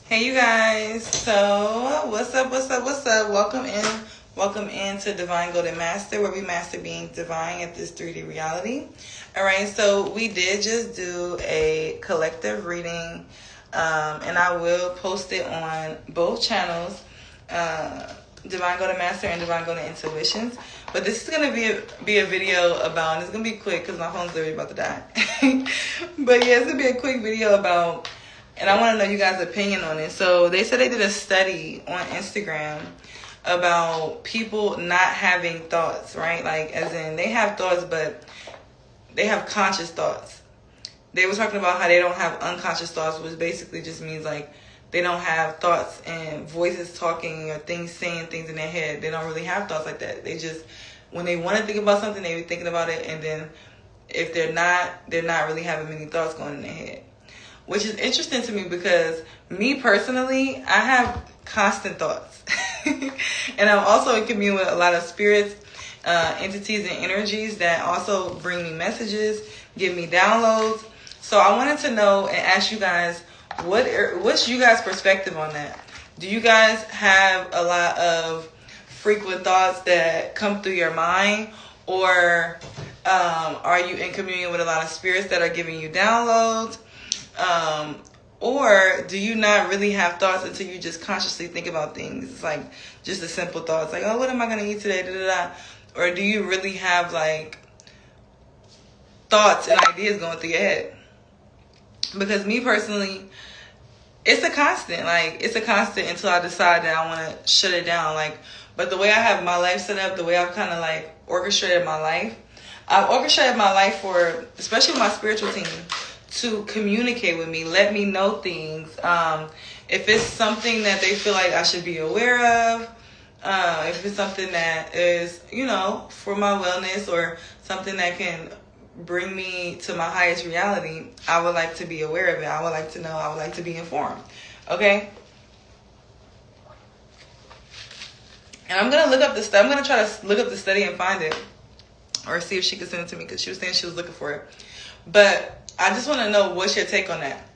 Hey you guys, so what's up? Welcome in to Divine Golden Master, where we master being divine at this 3D reality. Alright, so we did just do a collective reading, and I will post it on both channels, Divine Golden Master and Divine Golden Intuitions. But this is going to be a video about, and it's going to be quick because my phone's literally about to die. But yeah, it's going to be a quick video about, and I want to know you guys' opinion on it. So they said they did a study on Instagram about people not having thoughts, right? Like, as in, they have thoughts, but they have conscious thoughts. They were talking about how they don't have unconscious thoughts, which basically just means, like, they don't have thoughts and voices talking or things saying things in their head. They don't really have thoughts like that. They just, when they want to think about something, they be thinking about it. And then if they're not really having many thoughts going in their head. Which is interesting to me because me personally, I have constant thoughts. And I'm also in communion with a lot of spirits, entities, and energies that also bring me messages, give me downloads. So I wanted to know and ask you guys, what's you guys' perspective on that? Do you guys have a lot of frequent thoughts that come through your mind? Or are you in communion with a lot of spirits that are giving you downloads? Or do you not really have thoughts until you just consciously think about things? It's like just the simple thoughts, like, oh, what am I going to eat today? Da, da, da. Or do you really have like thoughts and ideas going through your head? Because me personally, it's a constant. Like, it's a constant until I decide that I want to shut it down. Like, but the way I have my life set up, the way I've kind of like orchestrated my life, I've orchestrated my life for, especially my spiritual team, to communicate with me, let me know things. If it's something that they feel like I should be aware of, if it's something that is, for my wellness or something that can bring me to my highest reality, I would like to be aware of it. I would like to know. I would like to be informed. Okay? And I'm going to look up this. I'm going to try to look up the study and find it. Or see if she could send it to me, because she was saying she was looking for it. But I just want to know, what's your take on that?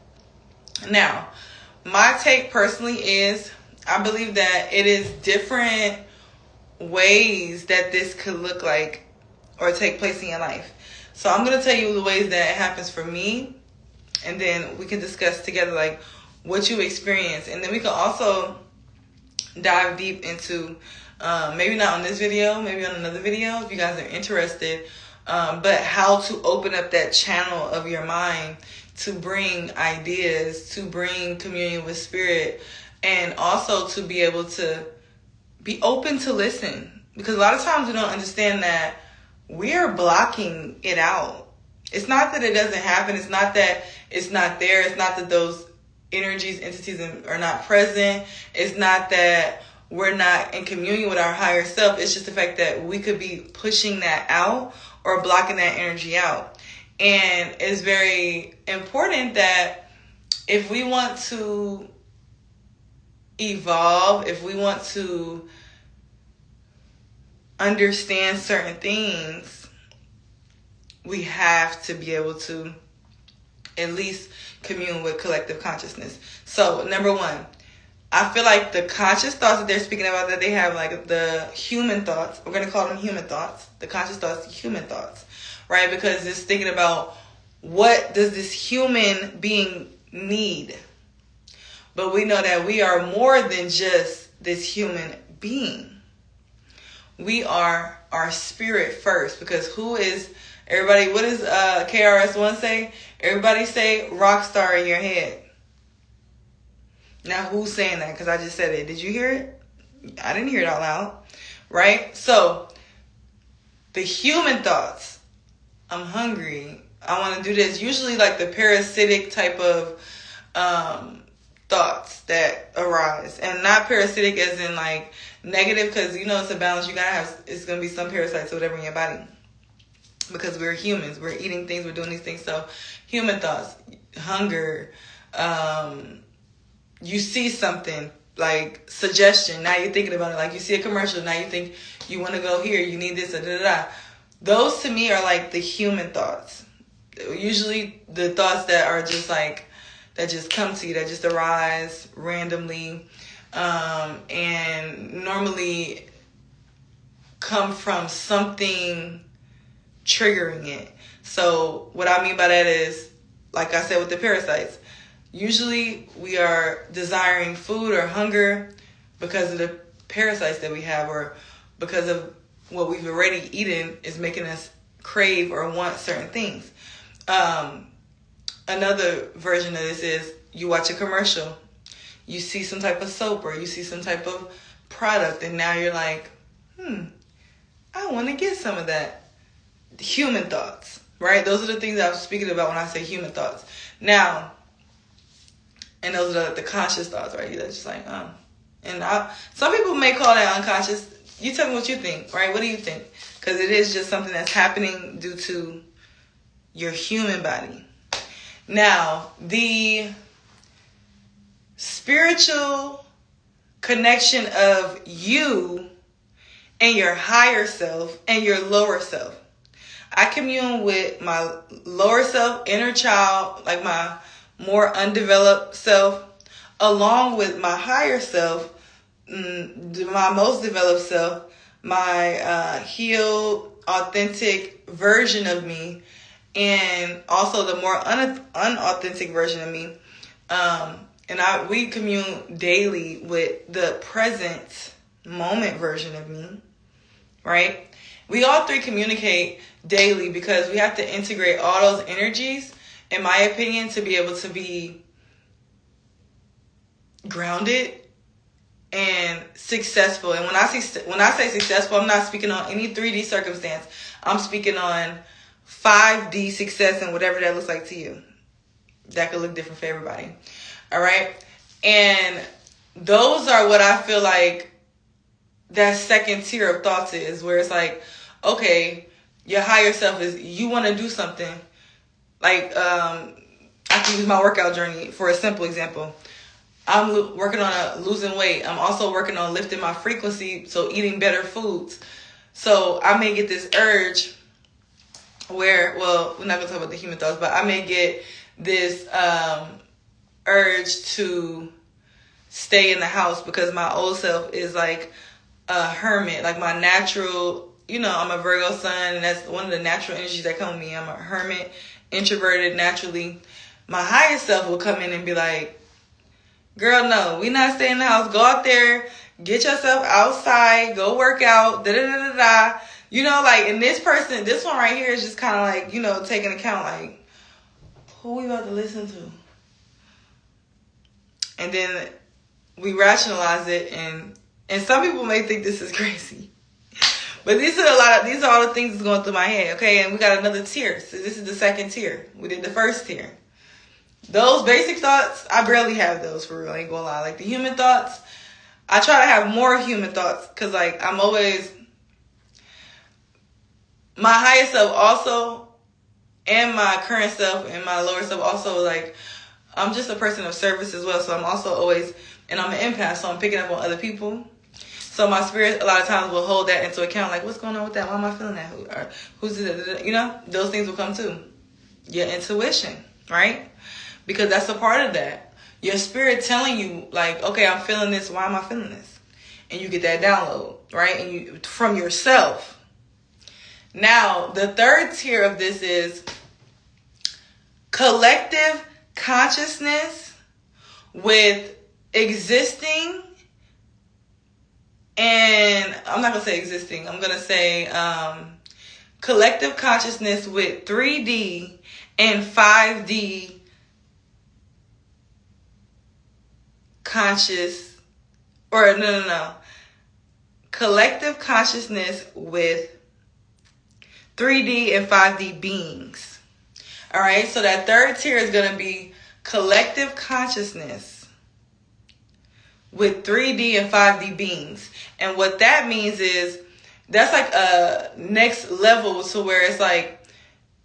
Now, my take personally is, I believe that it is different ways that this could look like or take place in your life. So I'm going to tell you the ways that it happens for me, and then we can discuss together like what you experience. And then we can also dive deep into, maybe not on this video, maybe on another video if you guys are interested, but how to open up that channel of your mind to bring ideas, to bring communion with spirit, and also to be able to be open to listen. Because a lot of times we don't understand that we are blocking it out. It's not that it doesn't happen. It's not that it's not there. It's not that those energies, entities are not present. It's not that we're not in communion with our higher self. It's just the fact that we could be pushing that out or blocking that energy out. And it's very important that if we want to evolve, if we want to understand certain things, we have to be able to at least commune with collective consciousness. So, number one, I feel like the conscious thoughts that they're speaking about, that they have, like the human thoughts, we're going to call them human thoughts. The conscious thoughts, human thoughts, right? Because it's thinking about, what does this human being need? But we know that we are more than just this human being. We are our spirit first, because who is everybody? What does KRS-One say? Everybody say rock star in your head. Now, who's saying that? Because I just said it. Did you hear it? I didn't hear it out loud. Right? So, the human thoughts. I'm hungry. I want to do this. Usually like the parasitic type of thoughts that arise. And not parasitic as in like negative, because it's a balance. You gotta have, it's going to be some parasites or whatever in your body. Because we're humans. We're eating things. We're doing these things. So, human thoughts. Hunger. You see something, like suggestion, now you're thinking about it. Like you see a commercial, now you think you want to go here, you need this, da da da. Those to me are like the human thoughts. Usually the thoughts that are just like that just come to you, that just arise randomly, and normally come from something triggering it. So what I mean by that is, like I said with the parasites, usually we are desiring food or hunger because of the parasites that we have, or because of what we've already eaten is making us crave or want certain things. Another version of this is you watch a commercial, you see some type of soap or you see some type of product, and now you're like, I want to get some of that. Human thoughts, right? Those are the things I was speaking about when I say human thoughts. Now, and those are the conscious thoughts, right? You're just like, some people may call that unconscious. You tell me what you think, right? What do you think? Because it is just something that's happening due to your human body. Now, the spiritual connection of you and your higher self and your lower self. I commune with my lower self, inner child, like my more undeveloped self, along with my higher self, my most developed self, my healed, authentic version of me, and also the more unauthentic version of me. And we commune daily with the present moment version of me, right? We all three communicate daily because we have to integrate all those energies, in my opinion, to be able to be grounded and successful. And when I say successful, I'm not speaking on any 3D circumstance. I'm speaking on 5D success and whatever that looks like to you. That could look different for everybody. All right? And those are what I feel like that second tier of thoughts is, where it's like, okay, your higher self is, you want to do something. Like, I can use my workout journey for a simple example. I'm working on losing weight. I'm also working on lifting my frequency, so eating better foods. So I may get this urge where, well, we're not going to talk about the human thoughts, but I may get this urge to stay in the house because my old self is like a hermit, like my natural, I'm a Virgo sun, and that's one of the natural energies that come with me. I'm a hermit, introverted naturally. My higher self will come in and be like, girl, no, we not staying in the house. Go out there, get yourself outside, go work out, da-da-da-da-da. And this one right here is just kind of like, taking account, like, who we about to listen to? And then we rationalize it, and some people may think this is crazy. But these are all the things that's going through my head, okay? And we got another tier. So this is the second tier. We did the first tier. Those basic thoughts, I barely have those, for real. I ain't gonna lie. Like the human thoughts, I try to have more human thoughts because, I'm always, my higher self also, and my current self and my lower self also, I'm just a person of service as well. So I'm also always, and I'm an empath, so I'm picking up on other people. So my spirit a lot of times will hold that into account. Like, what's going on with that? Why am I feeling that? Who's it? Those things will come too. Your intuition, right? Because that's a part of that. Your spirit telling you, like, okay, I'm feeling this. Why am I feeling this? And you get that download, right? And from yourself. Now, the third tier of this is collective consciousness with existing, and I'm not going to say existing. I'm going to say collective consciousness with 3D and 5D conscious, or no. Collective consciousness with 3D and 5D beings. All right, so that third tier is going to be collective consciousness with 3D and 5D beings. And what that means is that's like a next level to where it's like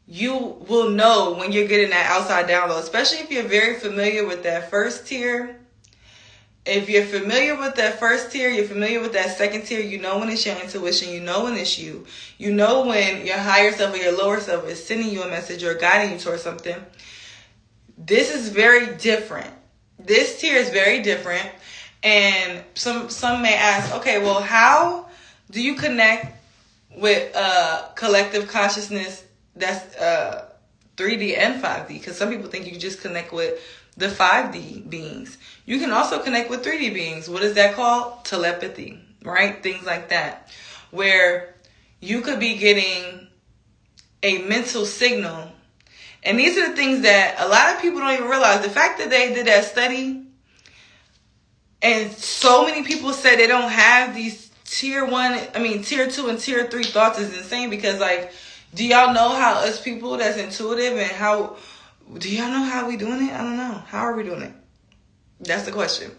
you will know when you're getting that outside download, especially if you're very familiar with that first tier. If you're familiar with that first tier, you're familiar with that second tier, you know when it's your intuition, you know when it's you. You know when your higher self or your lower self is sending you a message or guiding you towards something. This is very different. This tier is very different. And some may ask, okay, well, how do you connect with collective consciousness that's 3D and 5D? Because some people think you can just connect with the 5D beings. You can also connect with 3D beings. What is that called? Telepathy, right? Things like that. Where you could be getting a mental signal. And these are the things that a lot of people don't even realize. The fact that they did that study and so many people said they don't have these tier 2 and tier 3 thoughts is insane. Because, like, do y'all know how us people that's intuitive and do y'all know how we doing it? I don't know. How are we doing it? That's the question.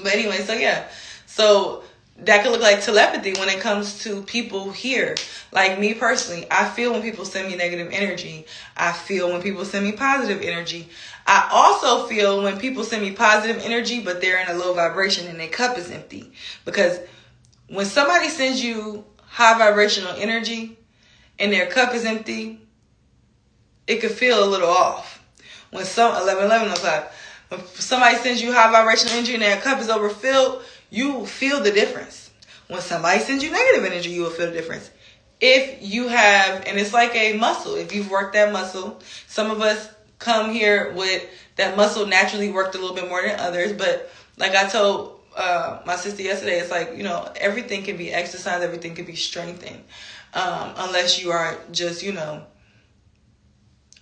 But anyway, so yeah. So that could look like telepathy when it comes to people here. Like me personally, I feel when people send me negative energy. I feel when people send me positive energy. I also feel when people send me positive energy, but they're in a low vibration and their cup is empty. Because when somebody sends you high vibrational energy and their cup is empty, it could feel a little off. When 11 o'clock, when somebody sends you high vibrational energy and their cup is overfilled, you will feel the difference. When somebody sends you negative energy, you will feel the difference. If you have, and it's like a muscle, if you've worked that muscle, some of us come here with that muscle naturally worked a little bit more than others. But like I told my sister yesterday, it's like, everything can be exercised, everything can be strengthened. Unless you are just,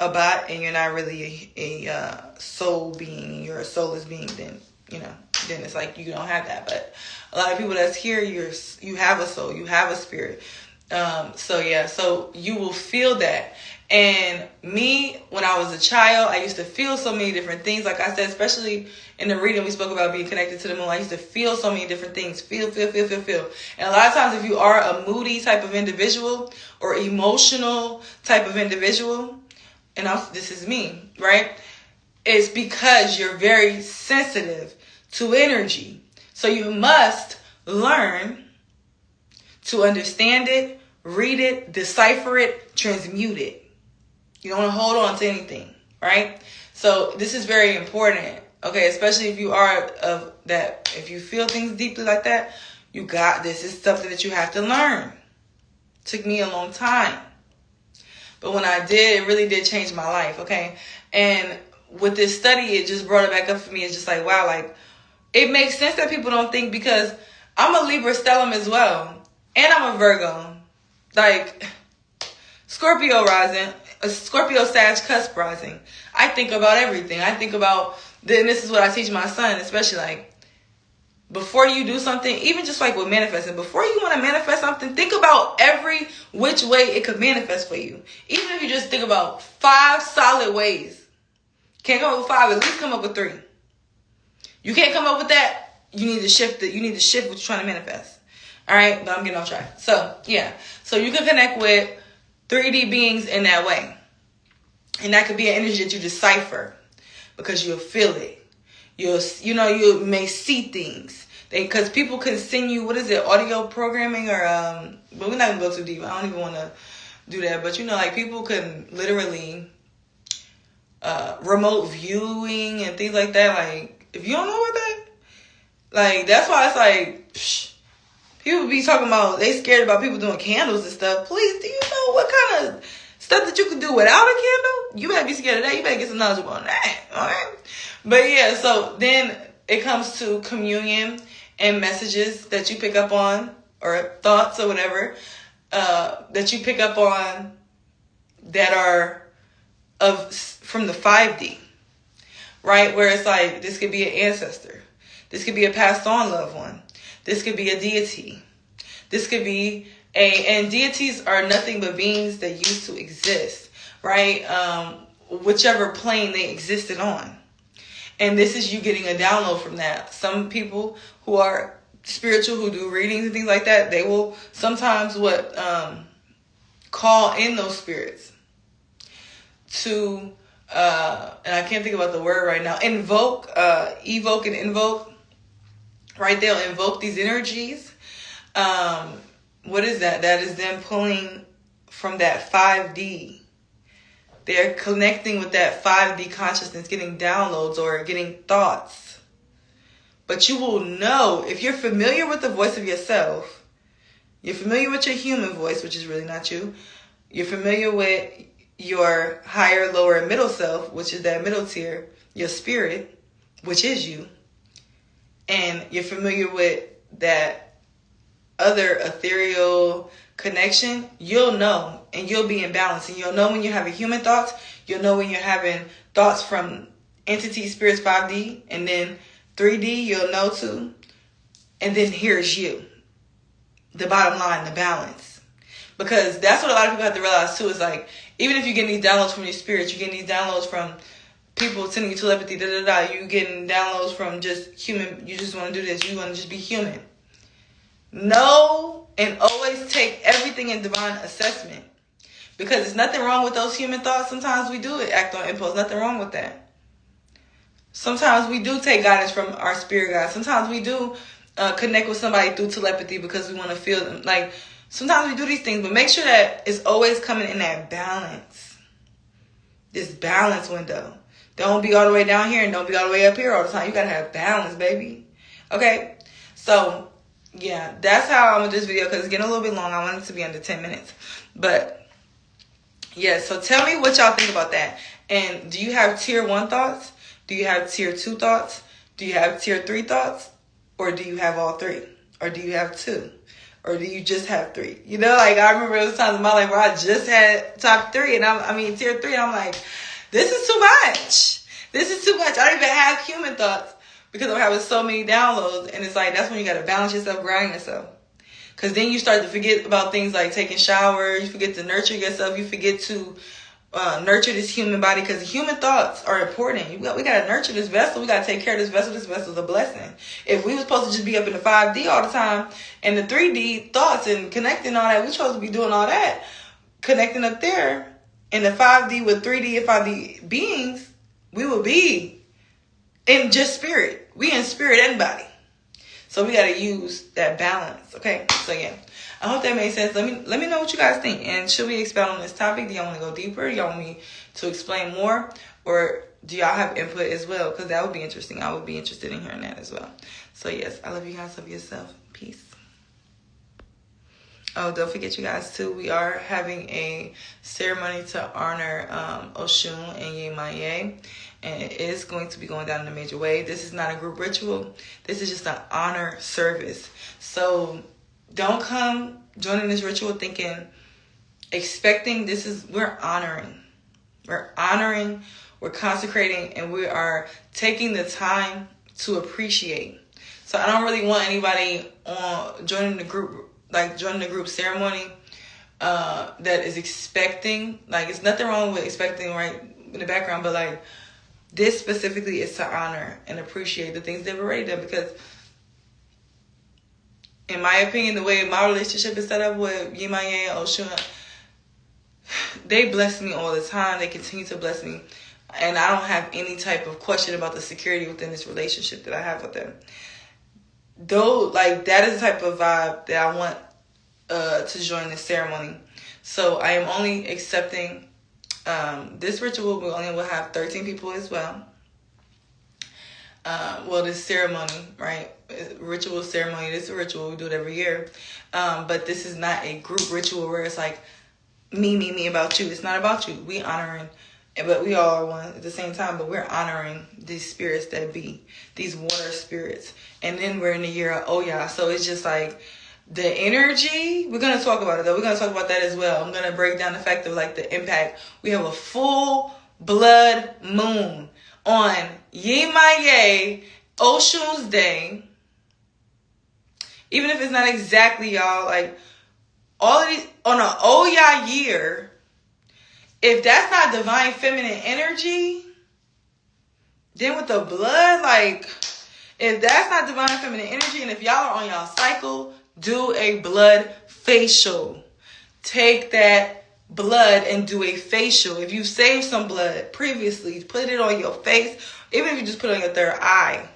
a bot and you're not really a soul being, you're a soulless being, then then it's like you don't have that. But a lot of people that's here, you have a soul, you have a spirit. So you will feel that. And me, when I was a child, I used to feel so many different things. Like I said, especially in the reading we spoke about being connected to the moon, I used to feel so many different things. Feel. And a lot of times if you are a moody type of individual or emotional type of individual, and this is me, right? It's because you're very sensitive to energy. So you must learn to understand it, read it, decipher it, transmute it. You don't want to hold on to anything, right? So this is very important, okay? Especially if you are of that, if you feel things deeply like that, you got this. It's something that you have to learn. Took me a long time. But when I did, it really did change my life, okay? And with this study, it just brought it back up for me. It's just like, wow, like, it makes sense that people don't think, because I'm a Libra stellium as well. And I'm a Virgo. Like, Scorpio rising, a Scorpio Sag cusp rising. I think about everything. I think about, then this is what I teach my son, especially like, before you do something, even just like with manifesting, before you want to manifest something, think about every which way it could manifest for you. Even if you just think about 5 solid ways. Can't come up with 5, at least come up with 3. You can't come up with that, you need to shift it. You need to shift what you're trying to manifest. All right, but I'm getting off track. So, yeah. So you can connect with 3D beings in that way. And that could be an energy that you decipher because you'll feel it. You may see things. Because people can send you, audio programming or, but we're not going to go too deep. I don't even want to do that. But, like people can literally remote viewing and things like that. Like, if you don't know what that, like, that's why it's like, people be talking about, they scared about people doing candles and stuff. Please, do you know what kind of stuff that you can do without a candle? You better be scared of that. You better get some knowledge on that. Okay? But yeah, so then it comes to communion and messages that you pick up on, or thoughts or whatever, that you pick up on that are from the 5D, right? Where it's like, this could be an ancestor. This could be a passed on loved one. This could be a deity. This could be and deities are nothing but beings that used to exist, right? Whichever plane they existed on. And this is you getting a download from that. Some people who are spiritual, who do readings and things like that, they will sometimes call in those spirits to, and I can't think about the word right now, evoke and invoke, right? They'll invoke these energies. What is that? That is them pulling from that 5D They're connecting with that 5D consciousness, getting downloads or getting thoughts. But you will know, if you're familiar with the voice of yourself, you're familiar with your human voice, which is really not you. You're familiar with your higher, lower, and middle self, which is that middle tier, your spirit, which is you. And you're familiar with that other ethereal connection, you'll know, and you'll be in balance. And you'll know when you're having human thoughts. You'll know when you're having thoughts from entity, spirits, 5D, and then 3D, you'll know too. And then here's you. The bottom line, the balance. Because that's what a lot of people have to realize too, is like, even if you're getting these downloads from your spirits, you're getting these downloads from people sending you telepathy, you getting downloads from just human, you just want to do this, you want to just be human. Know and always take everything in divine assessment. Because there's nothing wrong with those human thoughts. Sometimes we do act on impulse. Nothing wrong with that. Sometimes we do take guidance from our spirit guides. Sometimes we do connect with somebody through telepathy because we want to feel them. Like, sometimes we do these things, but make sure that it's always coming in that balance. This balance window. Don't be all the way down here and don't be all the way up here all the time. You got to have balance, baby. Okay? So, yeah, that's how I'm going to do this video because it's getting a little bit long. I want it to be under 10 minutes. But, yeah, so tell me what y'all think about that. And do you have tier 1 thoughts? Do you have tier 2 thoughts? Do you have tier 3 thoughts? Or do you have all 3? Or do you have 2? Or do you just have 3? You know, like, I remember there was times in my life where I just had top 3. And tier 3. And I'm like, this is too much. This is too much. I don't even have human thoughts because I'm having so many downloads. And it's like, that's when you got to balance yourself, grind yourself. Because then you start to forget about things like taking showers. You forget to nurture yourself. You forget to nurture this human body because human thoughts are important. We got to nurture this vessel. We got to take care of this vessel. This vessel is a blessing. If we were supposed to just be up in the 5D all the time and the 3D thoughts and connecting all that, we're supposed to be doing all that. Connecting up there in the 5D with 3D and 5D beings, we will be in just spirit. We in spirit and body. So we got to use that balance. Okay. So yeah, I hope that made sense. Let me know what you guys think. And should we expound on this topic? Do y'all want to go deeper? Do y'all want me to explain more? Or do y'all have input as well? Because that would be interesting. I would be interested in hearing that as well. So yes, I love you guys. Love yourself. Peace. Oh, don't forget, you guys, too, we are having a ceremony to honor Oshun and Yemaye. And it is going to be going down in a major way. This is not a group ritual. This is just an honor service. So don't come joining this ritual expecting we're honoring. We're honoring, we're consecrating, and we are taking the time to appreciate. So I don't really want anybody joining the group ceremony that is expecting. Like, it's nothing wrong with expecting right in the background, but like, this specifically is to honor and appreciate the things they've already done. Because in my opinion, the way my relationship is set up with Yemaye and Oshun, they bless me all the time. They continue to bless me. And I don't have any type of question about the security within this relationship that I have with them. Though, like, that is the type of vibe that I want to join this ceremony. So I am only accepting this ritual. We only will have 13 people as well. This ceremony, right? Ritual ceremony. This is a ritual. We do it every year. But this is not a group ritual where it's like me about you. It's not about you. We honoring, but we all are one at the same time. But we're honoring these spirits that be, these water spirits. And then we're in the year of Oya. So it's just like, the energy, we're going to talk about it though. We're going to talk about that as well. I'm going to break down the fact of like the impact. We have a full blood moon on Yemaye Oshun's day. Even if it's not exactly, y'all, like all of these on an Oya year, if that's not divine feminine energy, then with the blood, like if that's not divine feminine energy, and if y'all are on y'all cycle, do a blood facial. Take that blood and do a facial. If you saved some blood previously, put it on your face. Even if you just put it on your third eye.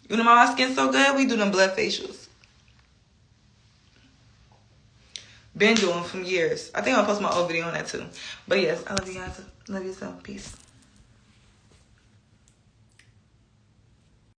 You know my skin so good? We do them blood facials. been doing from years. I think I'll post my old video on that too. But yes, I love you guys. Love you so. Peace.